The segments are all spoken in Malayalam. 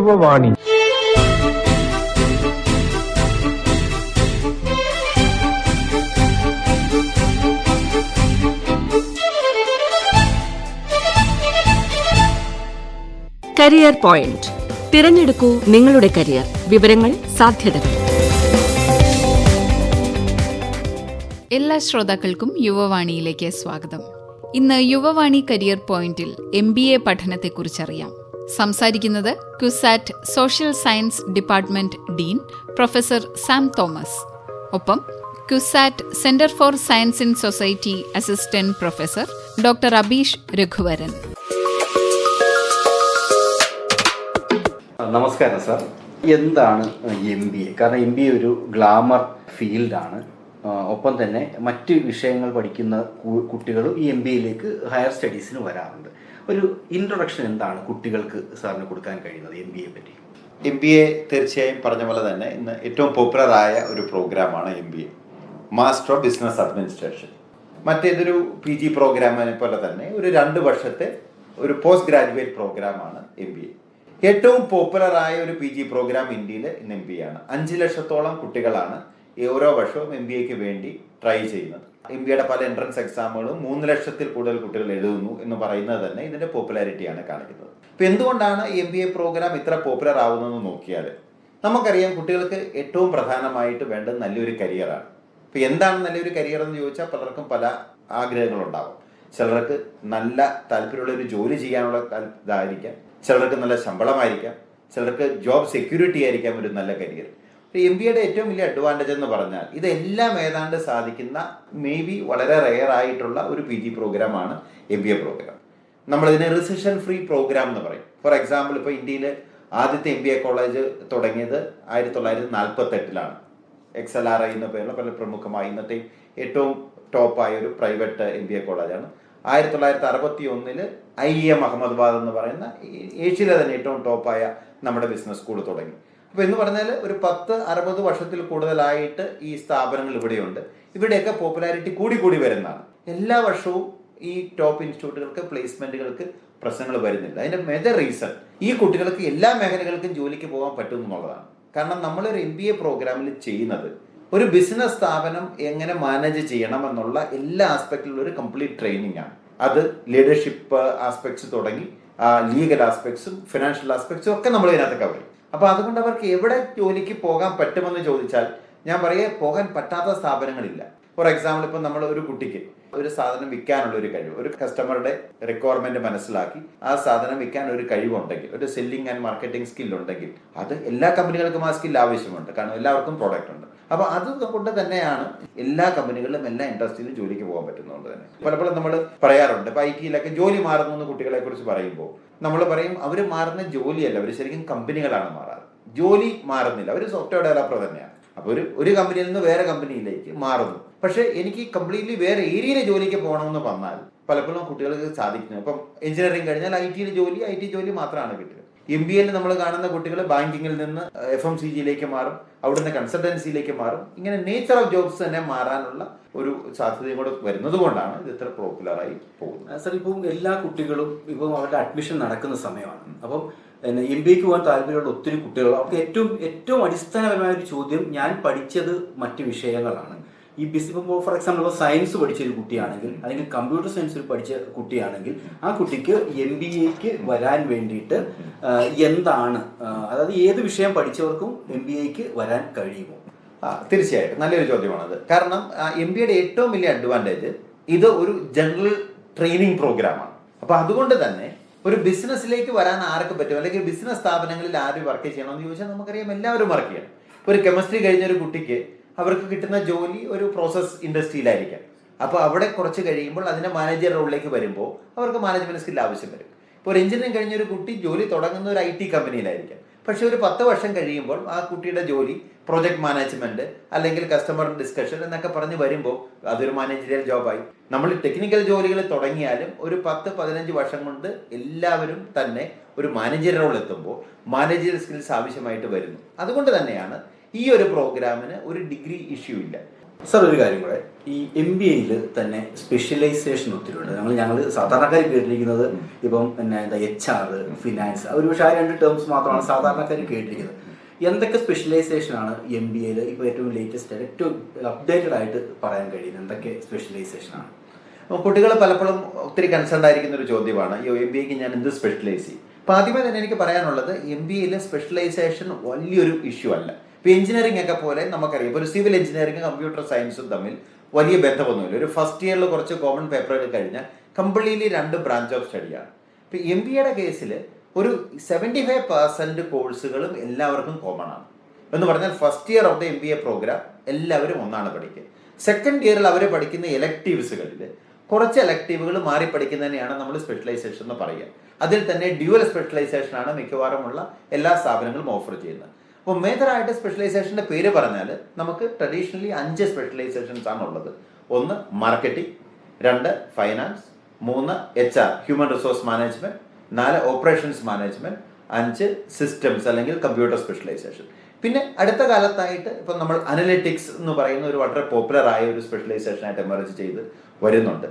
യുവവാണി. Career point. തിരഞ്ഞെടുക്കൂ നിങ്ങളുടെ കരിയർ. വിവരങ്ങൾ, സാധ്യതകൾ. എല്ലാ ശ്രോതാക്കൾക്കും യുവവാണിയിലേക്ക് സ്വാഗതം. ഇന്ന് യുവവാണി കരിയർ പോയിന്റിൽ MBA പഠനത്തെക്കുറിച്ചറിയാം. സംസാരിക്കുന്നത് CUSAT social science department dean professor Sam Thomas. ഒപ്പം CUSAT centre for science in society assistant professor doctor Abeesh Raghuvaran. നമസ്കാരം സാർ. എന്താണ് MBA? കാരണം MBA ഒരു ഗ്ലാമർ ഫീൽഡാണ്. ഒപ്പം തന്നെ മറ്റ് വിഷയങ്ങൾ പഠിക്കുന്ന കുട്ടികളും ഈ MBAയിലേക്ക് ഹയർ സ്റ്റഡീസിന് വരാറുണ്ട്. ഒരു ഇൻട്രൊഡക്ഷൻ എന്താണ് കുട്ടികൾക്ക് സാറിന് കൊടുക്കാൻ കഴിയുന്നത് MBA പറ്റി? MBA തീർച്ചയായും പറഞ്ഞ പോലെ തന്നെ ഇന്ന് ഏറ്റവും പോപ്പുലറായ ഒരു പ്രോഗ്രാമാണ് MBA, master of business administration. മറ്റേതൊരു PG പ്രോഗ്രാമിനെ പോലെ തന്നെ ഒരു 2 വർഷത്തെ ഒരു പോസ്റ്റ് ഗ്രാജുവേറ്റ് പ്രോഗ്രാമാണ് MBA. ഏറ്റവും പോപ്പുലറായ ഒരു PG പ്രോഗ്രാം ഇന്ത്യയിൽ ഇന്ന് MBA ആണ്. 5 ലക്ഷത്തോളം കുട്ടികളാണ് ഓരോ വർഷവും MBAക്ക് വേണ്ടി ട്രൈ ചെയ്യുന്നത്. MBAയുടെ പല എൻട്രൻസ് എക്സാമുകളും 3 ലക്ഷത്തിൽ കൂടുതൽ കുട്ടികൾ എഴുതുന്നു എന്ന് പറയുന്നത് തന്നെ ഇതിന്റെ പോപ്പുലാരിറ്റിയാണ് കാണിക്കുന്നത്. ഇപ്പൊ എന്തുകൊണ്ടാണ് MBA പ്രോഗ്രാം ഇത്ര പോപ്പുലർ ആവുന്നതെന്ന് നോക്കിയാൽ നമുക്കറിയാം, കുട്ടികൾക്ക് ഏറ്റവും പ്രധാനമായിട്ട് വേണ്ടത് നല്ലൊരു കരിയറാണ്. ഇപ്പൊ എന്താണ് നല്ലൊരു കരിയർ എന്ന് ചോദിച്ചാൽ പലർക്കും പല ആഗ്രഹങ്ങളുണ്ടാവും. ചിലർക്ക് നല്ല താല്പര്യമുള്ള ഒരു ജോലി ചെയ്യാനുള്ള ഇതായിരിക്കാം, ചിലർക്ക് നല്ല ശമ്പളമായിരിക്കാം, ചിലർക്ക് ജോബ് സെക്യൂരിറ്റി ആയിരിക്കാം ഒരു നല്ല കരിയർ. MBAയുടെ ഏറ്റവും വലിയ അഡ്വാൻറ്റേജ് എന്ന് പറഞ്ഞാൽ ഇതെല്ലാം ഏതാണ്ട് സാധിക്കുന്ന വളരെ റെയർ ആയിട്ടുള്ള ഒരു PG പ്രോഗ്രാമാണ് MBA പ്രോഗ്രാം. നമ്മളിതിനെ റിസഷൻ ഫ്രീ പ്രോഗ്രാം എന്ന് പറയും. ഫോർ എക്സാമ്പിൾ, ഇപ്പോൾ ഇന്ത്യയിൽ ആദ്യത്തെ MBA കോളേജ് തുടങ്ങിയത് 1948 XLRI എന്ന പേരുള്ള പല പ്രമുഖമായ ഇന്നത്തെ ഏറ്റവും ടോപ്പായ ഒരു പ്രൈവറ്റ് MBA കോളേജാണ്. 1961 IIM അഹമ്മദാബാദ് എന്ന് പറയുന്ന ഏഷ്യയിലെ തന്നെ ഏറ്റവും ടോപ്പായ നമ്മുടെ ബിസിനസ് സ്കൂൾ തുടങ്ങി. അപ്പോൾ എന്ന് പറഞ്ഞാൽ ഒരു 10-60 വർഷത്തിൽ കൂടുതലായിട്ട് ഈ സ്ഥാപനങ്ങൾ ഇവിടെയുണ്ട്. ഇവിടെയൊക്കെ പോപ്പുലാരിറ്റി കൂടി വരുന്നതാണ്. എല്ലാ വർഷവും ഈ ടോപ്പ് ഇൻസ്റ്റിറ്റ്യൂട്ടുകൾക്ക് പ്ലേസ്മെന്റുകൾക്ക് പ്രശ്നങ്ങൾ വരുന്നില്ല. അതിന്റെ മേജർ റീസൺ ഈ കുട്ടികൾക്ക് എല്ലാ മേഖലകൾക്കും ജോലിക്ക് പോകാൻ പറ്റും എന്നുള്ളതാണ്. കാരണം നമ്മളൊരു MBA പ്രോഗ്രാമിൽ ചെയ്യുന്നത് ഒരു ബിസിനസ് സ്ഥാപനം എങ്ങനെ മാനേജ് ചെയ്യണം എന്നുള്ള എല്ലാ ആസ്പെക്റ്റിലുള്ള ഒരു കംപ്ലീറ്റ് ട്രെയിനിങ് ആണ്. അത് ലീഡർഷിപ്പ് ആസ്പെക്ട്സ് തുടങ്ങി ലീഗൽ ആസ്പെക്ട്സും ഫിനാൻഷ്യൽ ആസ്പെക്ട്സും ഒക്കെ നമ്മൾ ഇതിനകത്ത് കവർ ചെയ്യും. അപ്പൊ അതുകൊണ്ട് അവർക്ക് എവിടെ ജോലിക്ക് പോകാൻ പറ്റുമെന്ന് ചോദിച്ചാൽ ഞാൻ പറയേ പോകാൻ പറ്റാത്ത സ്ഥാപനങ്ങളില്ല. ഫോർ എക്സാമ്പിൾ, ഇപ്പൊ നമ്മൾ ഒരു കുട്ടിക്ക് ഒരു സാധനം വിൽക്കാനുള്ള ഒരു കഴിവ്, ഒരു കസ്റ്റമറുടെ റിക്വയർമെന്റ് മനസ്സിലാക്കി ആ സാധനം വിൽക്കാൻ ഒരു കഴിവുണ്ടെങ്കിൽ, ഒരു സെല്ലിംഗ് ആൻഡ് മാർക്കറ്റിംഗ് സ്കിൽ ഉണ്ടെങ്കിൽ, അത് എല്ലാ കമ്പനികൾക്കും ആ സ്കിൽ ആവശ്യമുണ്ട്. കാരണം എല്ലാവർക്കും പ്രോഡക്റ്റ് ഉണ്ട്. അപ്പൊ അതുകൊണ്ട് തന്നെയാണ് എല്ലാ കമ്പനികളിലും എല്ലാ ഇൻഡസ്ട്രിയിലും ജോലിക്ക് പോകാൻ പറ്റുന്നതുകൊണ്ട് തന്നെ പലപ്പോഴും നമ്മൾ പറയാറുണ്ട്, ഇപ്പൊ IT-യിലൊക്കെ ജോലി മാറുന്നു കുട്ടികളെ കുറിച്ച് പറയുമ്പോൾ നമ്മൾ പറയും അവർ മാറുന്ന ജോലിയല്ല, അവർ ശരിക്കും കമ്പനികളാണ് മാറാറ്. ജോലി മാറുന്നില്ല, അവർ സോഫ്റ്റ്വെയർ ഡെവലപ്പർ തന്നെയാണ്. അപ്പൊ ഒരു കമ്പനിയിൽ നിന്ന് വേറെ കമ്പനിയിലേക്ക് മാറുന്നു. പക്ഷെ എനിക്ക് കംപ്ലീറ്റ്ലി വേറെ ഏരിയയിലെ ജോലിക്ക് പോകണമെന്ന് വന്നാൽ പലപ്പോഴും കുട്ടികൾക്ക് സാധിക്കുന്നു. ഇപ്പം എഞ്ചിനീയറിംഗ് കഴിഞ്ഞാൽ IT ജോലി മാത്രമാണ് കിട്ടുക. MBAയിൽ നമ്മൾ കാണുന്ന കുട്ടികൾ ബാങ്കിങ്ങിൽ നിന്ന് FMCG മാറും, അവിടുന്ന് കൺസൾട്ടൻസിയിലേക്ക് മാറും. ഇങ്ങനെ നേച്ചർ ഓഫ് ജോബ്സ് തന്നെ മാറാനുള്ള ഒരു സാധ്യതയും കൂടെ വരുന്നത് കൊണ്ടാണ് ഇത് ഇത്ര പോപ്പുലറായി പോകുന്നത്. സാർ, ഇപ്പം എല്ലാ കുട്ടികളും ഇപ്പം അവരുടെ അഡ്മിഷൻ നടക്കുന്ന സമയമാണ്. അപ്പം MBAക്ക് പോകാൻ താല്പര്യമുള്ള ഒത്തിരി കുട്ടികൾ, അവർക്ക് ഏറ്റവും അടിസ്ഥാനപരമായ ഒരു ചോദ്യം, ഞാൻ പഠിച്ചത് മറ്റ് വിഷയങ്ങളാണ്. ഈ ഇപ്പോൾ ഫോർ എക്സാമ്പിൾ സയൻസ് പഠിച്ച ഒരു കുട്ടിയാണെങ്കിൽ, അല്ലെങ്കിൽ കമ്പ്യൂട്ടർ സയൻസിൽ പഠിച്ച കുട്ടിയാണെങ്കിൽ, ആ കുട്ടിക്ക് MBAക്ക് വരാൻ വേണ്ടിയിട്ട് എന്താണ്, അതായത് ഏത് വിഷയം പഠിച്ചവർക്കും MBAക്ക് വരാൻ കഴിയുമോ? തീർച്ചയായിട്ടും നല്ലൊരു ചോദ്യമാണത്. കാരണം MBAയുടെ ഏറ്റവും വലിയ അഡ്വാൻറ്റേജ് ഇത് ഒരു ജനറൽ ട്രെയിനിങ് പ്രോഗ്രാമാണ്. അപ്പൊ അതുകൊണ്ട് തന്നെ ഒരു ബിസിനസ്സിലേക്ക് വരാൻ ആർക്ക് പറ്റും, അല്ലെങ്കിൽ ബിസിനസ് സ്ഥാപനങ്ങളിൽ ആര് വർക്ക് ചെയ്യണമെന്ന് ചോദിച്ചാൽ നമുക്കറിയാം എല്ലാവരും വർക്ക് ചെയ്യണം. ഒരു കെമിസ്ട്രി കഴിഞ്ഞ ഒരു കുട്ടിക്ക് അവർക്ക് കിട്ടുന്ന ജോലി ഒരു പ്രോസസ് ഇൻഡസ്ട്രിയിലായിരിക്കാം. അപ്പോൾ അവിടെ കുറച്ച് കഴിയുമ്പോൾ അതിന്റെ മാനേജർ റോളിലേക്ക് വരുമ്പോൾ അവർക്ക് മാനേജ്മെന്റ് സ്കിൽ ആവശ്യം വരും. ഇപ്പോൾ ഒരു എഞ്ചിനീയറിംഗ് കഴിഞ്ഞ ഒരു കുട്ടി ജോലി തുടങ്ങുന്ന ഒരു IT കമ്പനിയിലായിരിക്കാം. പക്ഷെ ഒരു 10 വർഷം കഴിയുമ്പോൾ ആ കുട്ടിയുടെ ജോലി പ്രോജക്ട് മാനേജ്മെന്റ് അല്ലെങ്കിൽ കസ്റ്റമർ ഡിസ്കഷൻ എന്നൊക്കെ പറഞ്ഞ് വരുമ്പോൾ അതൊരു മാനേജറിയൽ ജോബായി. നമ്മൾ ടെക്നിക്കൽ ജോലികൾ തുടങ്ങിയാലും ഒരു 10-15 വർഷം കൊണ്ട് എല്ലാവരും തന്നെ ഒരു മാനേജർ റോൾ എത്തുമ്പോൾ മാനേജറിയൽ സ്കിൽസ് ആവശ്യമായിട്ട് വരുന്നു. അതുകൊണ്ട് തന്നെയാണ് ഈ ഒരു പ്രോഗ്രാമിന് ഒരു ഡിഗ്രി ഇഷ്യൂ ഇല്ല. സാർ ഒരു കാര്യം കൂടെ, ഈ MBA തന്നെ സ്പെഷ്യലൈസേഷൻ ഒത്തിരി ഉണ്ട്. ഞങ്ങൾ സാധാരണക്കാർ കേട്ടിരിക്കുന്നത് ഇപ്പം പിന്നെ എന്താ HR, ഫിനാൻസ്, ഒരു പക്ഷേ ആ 2 ടേംസ് മാത്രമാണ് സാധാരണക്കാർ കേട്ടിരിക്കുന്നത്. എന്തൊക്കെ സ്പെഷ്യലൈസേഷനാണ് MBA ഇപ്പോൾ ഏറ്റവും ലേറ്റസ്റ്റ് ആയിട്ട് ഏറ്റവും അപ്ഡേറ്റഡ് ആയിട്ട് പറയാൻ കഴിയുന്നത്? എന്തൊക്കെ സ്പെഷ്യലൈസേഷനാണ്? കുട്ടികൾ പലപ്പോഴും ഒത്തിരി കൺസേൺ ആയിരിക്കുന്ന ഒരു ചോദ്യമാണ്, ഈ MBAക്ക് ഞാൻ എന്ത് സ്പെഷ്യലൈസ് ചെയ്യും? അപ്പോൾ ആദ്യമേ തന്നെ എനിക്ക് പറയാനുള്ളത്, MBAയിലെ സ്പെഷ്യലൈസേഷൻ വലിയൊരു ഇഷ്യൂ അല്ല. ഇപ്പോൾ എഞ്ചിനീയറിംഗ് ഒക്കെ പോലെ നമുക്കറിയാം, ഇപ്പോൾ ഒരു സിവിൽ എഞ്ചിനീയറിംഗും കമ്പ്യൂട്ടർ സയൻസും തമ്മിൽ വലിയ ബന്ധമൊന്നുമില്ല. ഒരു ഫസ്റ്റ് ഇയറിൽ കുറച്ച് കോമൺ പേപ്പറുകൾ കഴിഞ്ഞാൽ കംപ്ലീറ്റ്ലി 2 ബ്രാഞ്ച് ഓഫ് സ്റ്റഡിയാണ്. ഇപ്പോൾ MBAയുടെ കേസിൽ ഒരു 75% കോഴ്സുകളും എല്ലാവർക്കും കോമൺ ആണ്. എന്ന് പറഞ്ഞാൽ first year of the MBA program എല്ലാവരും ഒന്നാണ് പഠിക്കുക. സെക്കൻഡ് ഇയറിൽ അവർ പഠിക്കുന്ന എലക്ടീവ്സുകളിൽ കുറച്ച് എലക്ടീവുകൾ മാറി പഠിക്കുന്നതിനെയാണ് നമ്മൾ സ്പെഷ്യലൈസേഷൻ എന്ന് പറയുക. അതിൽ തന്നെ ഡ്യുവൽ സ്പെഷ്യലൈസേഷൻ ആണ് മിക്കവാറുമുള്ള എല്ലാ സ്ഥാപനങ്ങളും ഓഫർ ചെയ്യുന്നത്. അപ്പോൾ മേജറായിട്ട് സ്പെഷ്യലൈസേഷൻ്റെ പേര് പറഞ്ഞാൽ നമുക്ക് ട്രഡീഷണലി 5 സ്പെഷ്യലൈസേഷൻസ് ആണ് ഉള്ളത്. 1 marketing, 2 finance, 3 HR human resource management, 4 operations management, 5 systems അല്ലെങ്കിൽ കമ്പ്യൂട്ടർ സ്പെഷ്യലൈസേഷൻ. പിന്നെ അടുത്ത കാലത്തായിട്ട് ഇപ്പം നമ്മൾ അനലിറ്റിക്സ് എന്ന് പറയുന്ന ഒരു വളരെ പോപ്പുലർ ആയ ഒരു സ്പെഷ്യലൈസേഷൻ ആയിട്ട് എമർജ് ചെയ്ത് വരുന്നുണ്ട്.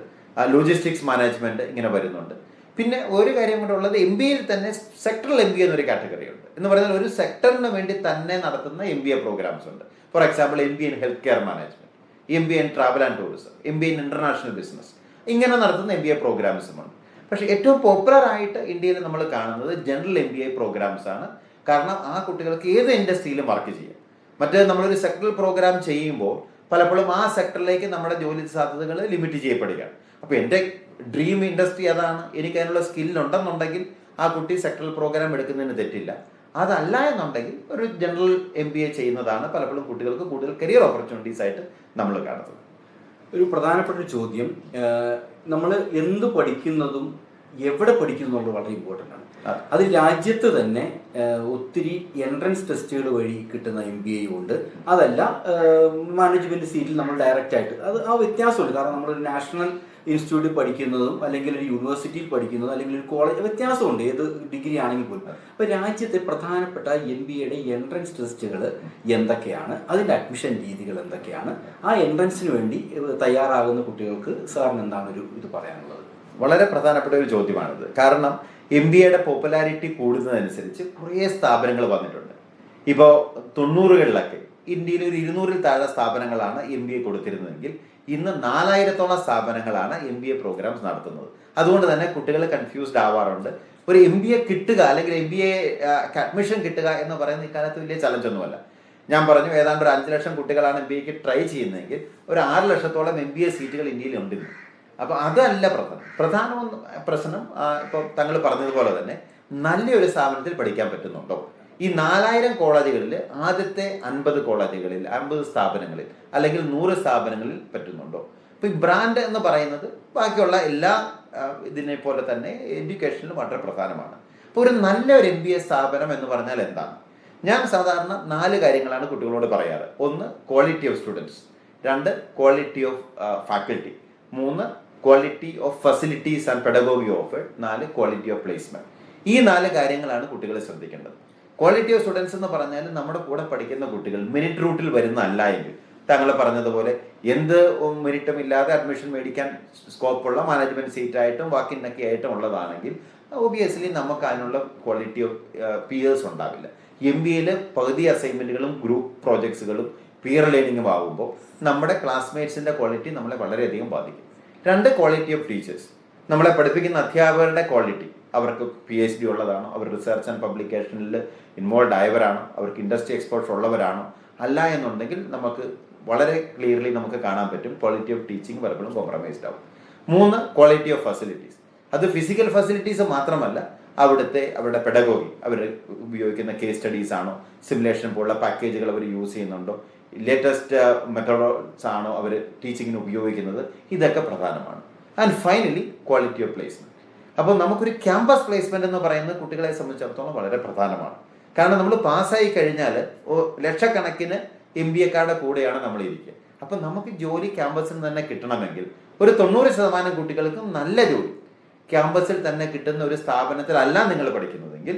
ലോജിസ്റ്റിക്സ് മാനേജ്മെന്റ് ഇങ്ങനെ വരുന്നുണ്ട്. പിന്നെ ഒരു കാര്യം കൂടെ ഉള്ളത്, MBAയിൽ തന്നെ സെക്ടറൽ MBA എന്നൊരു കാറ്റഗറി ഉണ്ട്. എന്ന് പറഞ്ഞാൽ ഒരു സെക്ടറിന് വേണ്ടി തന്നെ നടത്തുന്ന MBA പ്രോഗ്രാംസ് ഉണ്ട്. For example MBA in health care management, MBA in travel and tourism, MBA in international business, ഇങ്ങനെ നടത്തുന്ന MBA പ്രോഗ്രാംസും ഉണ്ട്. പക്ഷേ ഏറ്റവും പോപ്പുലർ ആയിട്ട് ഇന്ത്യയിൽ നമ്മൾ കാണുന്നത് ജനറൽ MBA പ്രോഗ്രാംസ് ആണ്. കാരണം ആ കുട്ടികൾക്ക് ഏത് ഇൻഡസ്ട്രിയിലും വർക്ക് ചെയ്യാം. മറ്റേ നമ്മളൊരു സെക്ടറൽ പ്രോഗ്രാം ചെയ്യുമ്പോൾ പലപ്പോഴും ആ സെക്ടറിലേക്ക് നമ്മുടെ ജോലി സാധ്യതകൾ ലിമിറ്റ് ചെയ്യപ്പെടുകയാണ്. അപ്പോൾ എൻ്റെ ഡ്രീം ഇൻഡസ്ട്രി അതാണ്, എനിക്ക് അതിനുള്ള സ്കില്ലുണ്ടെന്നുണ്ടെങ്കിൽ ആ കുട്ടി സെക്ടറൽ പ്രോഗ്രാം എടുക്കുന്നതിന് തെറ്റില്ല. അതല്ല എന്നുണ്ടെങ്കിൽ ഒരു ജനറൽ MBA ചെയ്യുന്നതാണ് പലപ്പോഴും കുട്ടികൾക്ക് കൂടുതൽ കരിയർ ഓപ്പർച്യൂണിറ്റീസ് ആയിട്ട് നമ്മൾ കാണുന്നത്. ഒരു പ്രധാനപ്പെട്ട ഒരു ചോദ്യം, നമ്മൾ എന്ത് പഠിക്കുന്നതും എവിടെ പഠിക്കുന്നു എന്നുള്ളത് വളരെ ഇമ്പോർട്ടൻ്റ് ആണ്. അത് രാജ്യത്ത് തന്നെ ഒത്തിരി എൻട്രൻസ് ടെസ്റ്റുകൾ വഴി കിട്ടുന്ന MBA ഉണ്ട്. അതല്ല മാനേജ്മെന്റ് സീറ്റിൽ നമ്മൾ ഡയറക്റ്റ് ആയിട്ട്, അത് ആ വ്യത്യാസമുണ്ട്. കാരണം നമ്മളൊരു നാഷണൽ ഇൻസ്റ്റിറ്റ്യൂട്ടിൽ പഠിക്കുന്നതും അല്ലെങ്കിൽ ഒരു യൂണിവേഴ്സിറ്റിയിൽ പഠിക്കുന്നതും അല്ലെങ്കിൽ ഒരു കോളേജ് വ്യത്യാസമുണ്ട്, ഏത് ഡിഗ്രി ആണെങ്കിൽ പോലും. അപ്പോൾ രാജ്യത്തെ പ്രധാനപ്പെട്ട MBAയുടെ എൻട്രൻസ് ടെസ്റ്റുകൾ എന്തൊക്കെയാണ്, അതിൻ്റെ അഡ്മിഷൻ രീതികൾ എന്തൊക്കെയാണ്, ആ എൻട്രൻസിന് വേണ്ടി തയ്യാറാകുന്ന കുട്ടികൾക്ക് സാറിന് എന്താണ് ഒരു ഇത് പറയാനുള്ളത്? വളരെ പ്രധാനപ്പെട്ട ഒരു ചോദ്യമാണിത്. കാരണം MBAയുടെ പോപ്പുലാരിറ്റി കൂടുന്നതനുസരിച്ച് കുറേ സ്ഥാപനങ്ങൾ വന്നിട്ടുണ്ട്. ഇപ്പോൾ 90കളിലൊക്കെ ഇന്ത്യയിൽ ഒരു 200-ൽ താഴെ സ്ഥാപനങ്ങളാണ് MBA കൊടുത്തിരുന്നതെങ്കിൽ ഇന്ന് 4000-ഓളം സ്ഥാപനങ്ങളാണ് MBA പ്രോഗ്രാംസ് നടത്തുന്നത്. അതുകൊണ്ട് തന്നെ കുട്ടികൾ കൺഫ്യൂസ്ഡ് ആവാറുണ്ട്. ഒരു MBA കിട്ടുക അല്ലെങ്കിൽ MBA അഡ്മിഷൻ കിട്ടുക എന്ന് പറയുന്ന ഇക്കാലത്ത് വലിയ ചലഞ്ച് ഒന്നുമല്ല. ഞാൻ പറഞ്ഞു, ഏതാണ്ട് ഒരു 5 ലക്ഷം കുട്ടികളാണ് MBAക്ക് ട്രൈ ചെയ്യുന്നതെങ്കിൽ ഒരു 6 ലക്ഷത്തോളം MBA സീറ്റുകൾ ഇന്ത്യയിൽ ഉണ്ടെന്ന്. അപ്പോൾ അതല്ല പ്രധാന പ്രശ്നം. ഇപ്പോൾ തങ്ങൾ പറഞ്ഞതുപോലെ തന്നെ നല്ലൊരു സ്ഥാപനത്തിൽ പഠിക്കാൻ പറ്റുന്നുണ്ടോ? ഈ 4000 കോളേജുകളിൽ ആദ്യത്തെ 50 കോളേജുകളിൽ, 50 സ്ഥാപനങ്ങളിൽ അല്ലെങ്കിൽ 100 സ്ഥാപനങ്ങളിൽ പറ്റുന്നുണ്ടോ? അപ്പോൾ ഈ ബ്രാൻഡ് എന്ന് പറയുന്നത് ബാക്കിയുള്ള എല്ലാ ഇതിനെ പോലെ തന്നെ എഡ്യൂക്കേഷനിലും വളരെ പ്രധാനമാണ്. അപ്പോൾ ഒരു നല്ലൊരു MBA സ്ഥാപനം എന്ന് പറഞ്ഞാൽ എന്താണ്? ഞാൻ സാധാരണ 4 കാര്യങ്ങളാണ് കുട്ടികളോട് പറയാറ്. 1 quality of students, 2 quality of faculty, 3 quality of facilities and pedagogy offered, 4 quality of placement. ഈ 4 കാര്യങ്ങളാണ് കുട്ടികൾ ശ്രദ്ധിക്കേണ്ടത്. ക്വാളിറ്റി ഓഫ് സ്റ്റുഡൻസ് എന്ന് പറഞ്ഞാൽ നമ്മുടെ കൂടെ പഠിക്കുന്ന കുട്ടികൾ മെറിറ്റ് റൂട്ടിൽ വരുന്നതല്ല എങ്കിൽ, താങ്കൾ പറഞ്ഞതുപോലെ എന്ത് മെറിറ്റും ഇല്ലാതെ അഡ്മിഷൻ മേടിക്കാൻ സ്കോപ്പുള്ള മാനേജ്മെന്റ് സീറ്റായിട്ടും വാക്കിനൊക്കെ ആയിട്ടും ഉള്ളതാണെങ്കിൽ ഒബിയസ്ലി നമുക്ക് അതിനുള്ള ക്വാളിറ്റി ഓഫ് പിയേഴ്സ് ഉണ്ടാവില്ല. MBAയിൽ പകുതി അസൈൻമെന്റുകളും ഗ്രൂപ്പ് പ്രോജക്ട്സുകളും പിയർ ലേണിംഗും ആകുമ്പോൾ നമ്മുടെ ക്ലാസ്മേറ്റ്സിന്റെ ക്വാളിറ്റി നമ്മളെ വളരെയധികം ബാധിക്കും. 2 ക്വാളിറ്റി ഓഫ് ടീച്ചേഴ്സ്, നമ്മളെ പഠിപ്പിക്കുന്ന അധ്യാപകരുടെ ക്വാളിറ്റി, അവർക്ക് PhD ഉള്ളതാണോ, അവർ റിസർച്ച് ആൻഡ് പബ്ലിക്കേഷനിൽ ഇൻവോൾവ് ആയവരാണോ, അവർക്ക് ഇൻഡസ്ട്രി എക്സ്പോർട്സ് ഉള്ളവരാണോ? അല്ല എന്നുണ്ടെങ്കിൽ നമുക്ക് വളരെ ക്ലിയർലി നമുക്ക് കാണാൻ പറ്റും ക്വാളിറ്റി ഓഫ് ടീച്ചിങ് പലപ്പോഴും കോംപ്രമൈസ്ഡ് ആവും. 3 ക്വാളിറ്റി ഓഫ് ഫെസിലിറ്റീസ്, അത് ഫിസിക്കൽ ഫെസിലിറ്റീസ് മാത്രമല്ല, അവരുടെ പെഡഗോഗി, അവർ ഉപയോഗിക്കുന്ന കേസ് സ്റ്റഡീസ് ആണോ, സിമുലേഷൻ പോലുള്ള പാക്കേജുകൾ അവർ യൂസ് ചെയ്യുന്നുണ്ടോ, ലേറ്റസ്റ്റ് മെത്തഡ്സ് ആണോ അവർ ടീച്ചിങ്ങിന് ഉപയോഗിക്കുന്നത്, ഇതൊക്കെ പ്രധാനമാണ്. And finally quality of placement. അപ്പോൾ നമുക്കൊരു ക്യാമ്പസ് പ്ലേസ്മെന്റ് എന്ന് പറയുന്നത് കുട്ടികളെ സംബന്ധിച്ചിടത്തോളം വളരെ പ്രധാനമാണ്. കാരണം നമ്മൾ പാസ്സായി കഴിഞ്ഞാൽ ലക്ഷക്കണക്കിന് MBAക്കാരുടെ കൂടെയാണ് നമ്മൾ ഇരിക്കുക. അപ്പം നമുക്ക് ജോലി ക്യാമ്പസിൽ തന്നെ കിട്ടണമെങ്കിൽ ഒരു 90% കുട്ടികൾക്കും നല്ല ജോലി ക്യാമ്പസിൽ തന്നെ കിട്ടുന്ന ഒരു സ്ഥാപനത്തിലല്ല നിങ്ങൾ പഠിക്കുന്നതെങ്കിൽ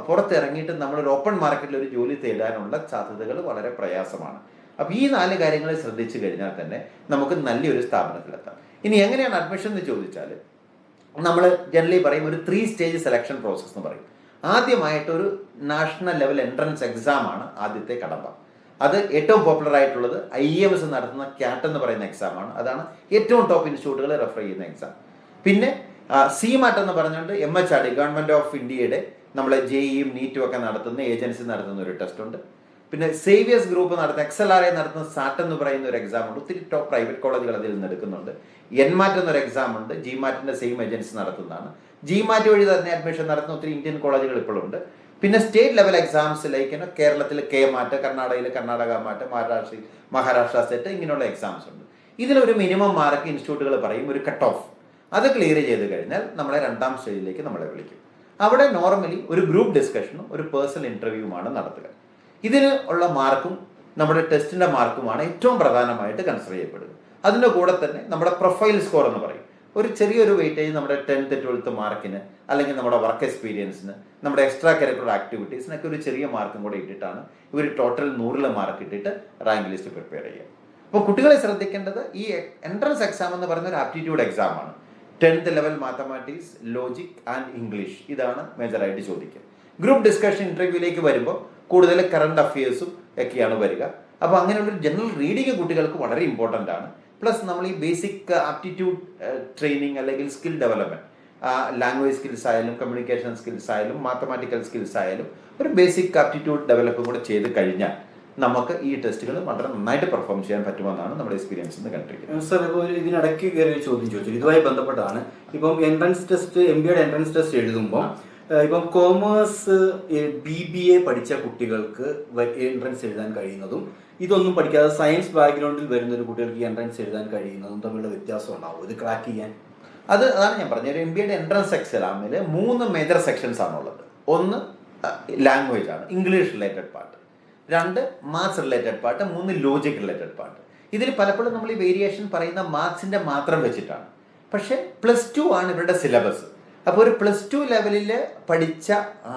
പുറത്തിറങ്ങിയിട്ട് നമ്മളൊരു ഓപ്പൺ മാർക്കറ്റിൽ ഒരു ജോലി തേടാനുള്ള സാധ്യതകൾ വളരെ പ്രയാസമാണ്. അപ്പോൾ ഈ 4 കാര്യങ്ങൾ ശ്രദ്ധിച്ചു കഴിഞ്ഞാൽ തന്നെ നമുക്ക് നല്ലൊരു സ്ഥാപനത്തിലെത്താം. ഇനി എങ്ങനെയാണ് അഡ്മിഷൻ എന്ന് ചോദിച്ചാൽ, നമ്മൾ ജനറലി പറയും ഒരു 3 സ്റ്റേജ് സെലക്ഷൻ പ്രോസസ് എന്ന് പറയും. ആദ്യമായിട്ടൊരു നാഷണൽ ലെവൽ എൻട്രൻസ് എക്സാം ആണ് ആദ്യത്തെ കടമ്പ. അത് ഏറ്റവും പോപ്പുലർ ആയിട്ടുള്ളത് IEMS നടത്തുന്ന CAT എന്ന് പറയുന്ന എക്സാമാണ്. അതാണ് ഏറ്റവും ടോപ്പ് ഇൻസ്റ്റിറ്റ്യൂട്ടുകൾ റെഫർ ചെയ്യുന്ന എക്സാം. പിന്നെ CMAT എന്ന് പറഞ്ഞുകൊണ്ട് MHRD, ഗവൺമെൻറ് ഓഫ് ഇന്ത്യയുടെ നമ്മളെ JEEയും നീറ്റും ഒക്കെ നടത്തുന്ന ഏജൻസി നടത്തുന്ന ഒരു ടെസ്റ്റ് ഉണ്ട്. പിന്നെ സേവിയേഴ്സ് ഗ്രൂപ്പ് നടത്തുന്ന XLRI നടത്തുന്ന SAT എന്ന് പറയുന്ന ഒരു എക്സാം ഉണ്ട്. ഒത്തിരി ടോപ്പ് പ്രൈവറ്റ് കോളേജുകൾ അതിൽ നിന്ന് എടുക്കുന്നുണ്ട്. NMAT എന്നൊരു എക്സാം ഉണ്ട്, GMATന്റെ സെയിം ഏജൻസി നടത്തുന്നതാണ്. GMAT വഴി തന്നെ അഡ്മിഷൻ നടത്തുന്ന ഒത്തിരി ഇന്ത്യൻ കോളേജുകൾ ഇപ്പോഴുണ്ട്. പിന്നെ സ്റ്റേറ്റ് ലെവൽ എക്സാംസിലേക്ക് കേരളത്തിൽ KMAT, കർണാടകയിൽ കർണാടക മാറ്റ്, മഹാരാഷ്ട്ര സ്റ്റേറ്റ്, ഇങ്ങനെയുള്ള എക്സാംസ് ഉണ്ട്. ഇതിലൊരു മിനിമം മാർക്ക് ഇൻസ്റ്റിറ്റ്യൂട്ടുകൾ പറയും, ഒരു കട്ട് ഓഫ്. അത് ക്ലിയർ ചെയ്ത് കഴിഞ്ഞാൽ നമ്മളെ 2ാം സ്റ്റേജിലേക്ക് നമ്മളെ വിളിക്കും. അവിടെ നോർമലി ഒരു ഗ്രൂപ്പ് ഡിസ്കഷനും ഒരു പേഴ്സണൽ ഇൻ്റർവ്യൂവുമാണ് നടത്തുക. ഇതിന് ഉള്ള മാർക്കും നമ്മുടെ ടെസ്റ്റിൻ്റെ മാർക്കുമാണ് ഏറ്റവും പ്രധാനമായിട്ട് കൺസിഡർ ചെയ്യപ്പെടുക. അതിൻ്റെ കൂടെ തന്നെ നമ്മുടെ പ്രൊഫൈൽ സ്കോർ എന്ന് പറയും, ഒരു ചെറിയൊരു വെയിറ്റേജ് നമ്മുടെ 10th 12th മാർക്കിന്, അല്ലെങ്കിൽ നമ്മുടെ വർക്ക് എക്സ്പീരിയൻസിന്, നമ്മുടെ എക്സ്ട്രാ കരിക്കുലർ ആക്ടിവിറ്റീസിനൊക്കെ ഒരു ചെറിയ മാർക്കും കൂടെ ഇട്ടിട്ടാണ് ഇവർ ടോട്ടൽ 100 മാർക്ക് ഇട്ടിട്ട് റാങ്ക് ലിസ്റ്റ് പ്രിപ്പയർ ചെയ്യുക. അപ്പോൾ കുട്ടികളെ ശ്രദ്ധിക്കേണ്ടത്, ഈ എൻട്രൻസ് എക്സാം എന്ന് പറയുന്ന ഒരു ആപ്റ്റിറ്റ്യൂഡ് എക്സാം ആണ്. 10th level mathematics, logic and English, ഇതാണ് മേജറായിട്ട് ചോദിക്കുക. ഗ്രൂപ്പ് ഡിസ്കഷൻ ഇൻ്റർവ്യൂയിലേക്ക് വരുമ്പോൾ കൂടുതൽ കറണ്ട് അഫയേഴ്സും ഒക്കെയാണ് വരിക. അപ്പോൾ അങ്ങനെയുള്ളൊരു ജനറൽ റീഡിങ് കുട്ടികൾക്ക് വളരെ ഇമ്പോർട്ടൻ്റ് ആണ്. പ്ലസ് നമ്മൾ ഈ ബേസിക് ആപ്റ്റിറ്റ്യൂഡ് ട്രെയിനിങ് അല്ലെങ്കിൽ സ്കിൽ ഡെവലപ്മെൻറ്റ്, ലാംഗ്വേജ് സ്കിൽസ് ആയാലും കമ്മ്യൂണിക്കേഷൻ സ്കിൽസ് ആയാലും മാത്തമാറ്റിക്കൽ സ്കിൽസ് ആയാലും ഒരു ബേസിക് ആപ്റ്റിറ്റ്യൂഡ് ഡെവലപ്പ് കൂടെ ചെയ്ത് കഴിഞ്ഞാൽ നമുക്ക് ഈ ടെസ്റ്റുകൾ വളരെ നന്നായിട്ട് പെർഫോം ചെയ്യാൻ പറ്റുമെന്നാണ് നമ്മുടെ എക്സ്പീരിയൻസ് എന്ന് കണ്ടിരിക്കുന്നത്. സർ, ഇപ്പോൾ ഇതിനിടയ്ക്ക് കയറി ഒരു ചോദ്യം ചോദിച്ചു, ഇതുമായി ബന്ധപ്പെട്ടാണ്. ഇപ്പം entrance test, MBA entrance test എഴുതുമ്പോൾ ഇപ്പം കോമേഴ്സ് BBA പഠിച്ച കുട്ടികൾക്ക് എൻട്രൻസ് എഴുതാൻ കഴിയുന്നതും ഇതൊന്നും പഠിക്കാതെ സയൻസ് ബാക്ക്ഗ്രൗണ്ടിൽ വരുന്ന ഒരു കുട്ടികൾക്ക് എൻട്രൻസ് എഴുതാൻ കഴിയുന്നതും തമ്മിലുള്ള വ്യത്യാസം ഉണ്ടാവും ഇത് ക്രാക്ക് ചെയ്യാൻ? അതാണ് ഞാൻ പറഞ്ഞത്. ഒരു MBA എൻട്രൻസ് എക്സാമിൽ 3 മേജർ സെക്ഷൻസ് ആണുള്ളത്. ഒന്ന് ലാംഗ്വേജ് ആണ്, English related part. 2 maths related part. 3 logic related part. ഇതിൽ പലപ്പോഴും നമ്മൾ ഈ വേരിയേഷൻ പറയുന്ന മാർക്സിൻ്റെ മാത്രം വെച്ചിട്ടാണ്. പക്ഷേ +2 ആണ് ഇവരുടെ സിലബസ്. അപ്പോൾ ഒരു +2 ലെവലിൽ പഠിച്ച